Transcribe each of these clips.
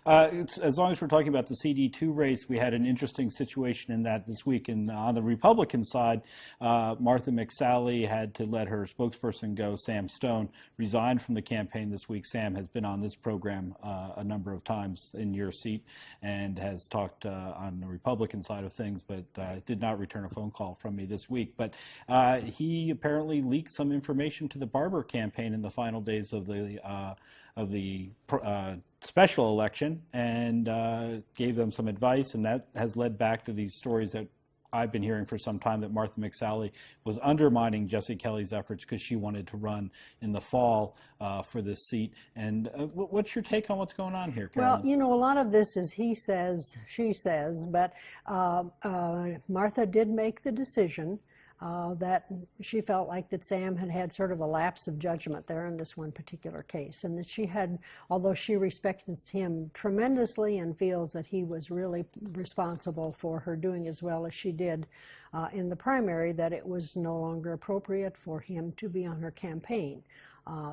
As long as we're talking about the CD2 race, we had an interesting situation in that this week. On the Republican side, Martha McSally had to let her spokesperson go. Sam Stone resigned from the campaign this week. Sam has been on this program a number of times in your seat and has talked on the Republican side of things, but did not return a phone call from me this week. But he apparently leaked some information to the Barber campaign in the final days of the special election and gave them some advice, and that has led back to these stories that I've been hearing for some time, that Martha McSally was undermining Jesse Kelly's efforts because she wanted to run in the fall for this seat. And what's your take on what's going on here, Carolyn? Well, you know, a lot of this is he says, she says, but Martha did make the decision that she felt like that Sam had sort of a lapse of judgment there in this one particular case, and that she had, although she respects him tremendously and feels that he was really responsible for her doing as well as she did in the primary, that it was no longer appropriate for him to be on her campaign.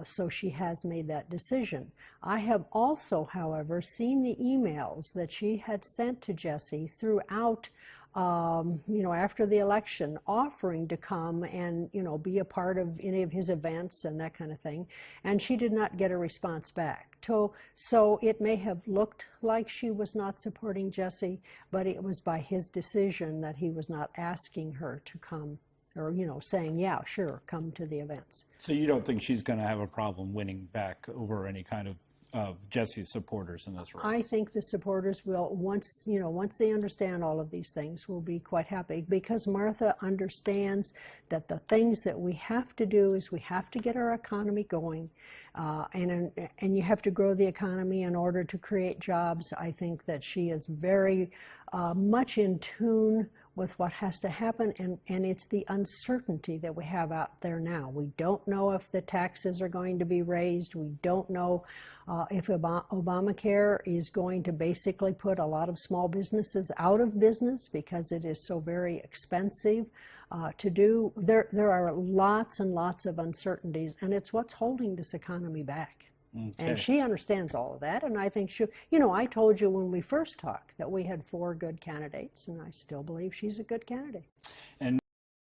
So she has made that decision. I have also, however, seen the emails that she had sent to Jesse throughout you know, after the election, offering to come and, you know, be a part of any of his events and that kind of thing. And she did not get a response back. So it may have looked like she was not supporting Jesse, but it was by his decision that he was not asking her to come, or, you know, saying, yeah, sure, come to the events. So you don't think she's going to have a problem winning back over any kind of Jesse's supporters in this race? I think the supporters will, once they understand all of these things, will be quite happy, because Martha understands that the things that we have to do is we have to get our economy going, and you have to grow the economy in order to create jobs. I think that she is very much in tune with what has to happen, and it's the uncertainty that we have out there now. We don't know if the taxes are going to be raised. We don't know if Obamacare is going to basically put a lot of small businesses out of business because it is so very expensive to do. There are lots and lots of uncertainties, and it's what's holding this economy back. Okay. And she understands all of that, and I think she, you know, I told you when we first talked that we had 4 good candidates, and I still believe she's a good candidate. And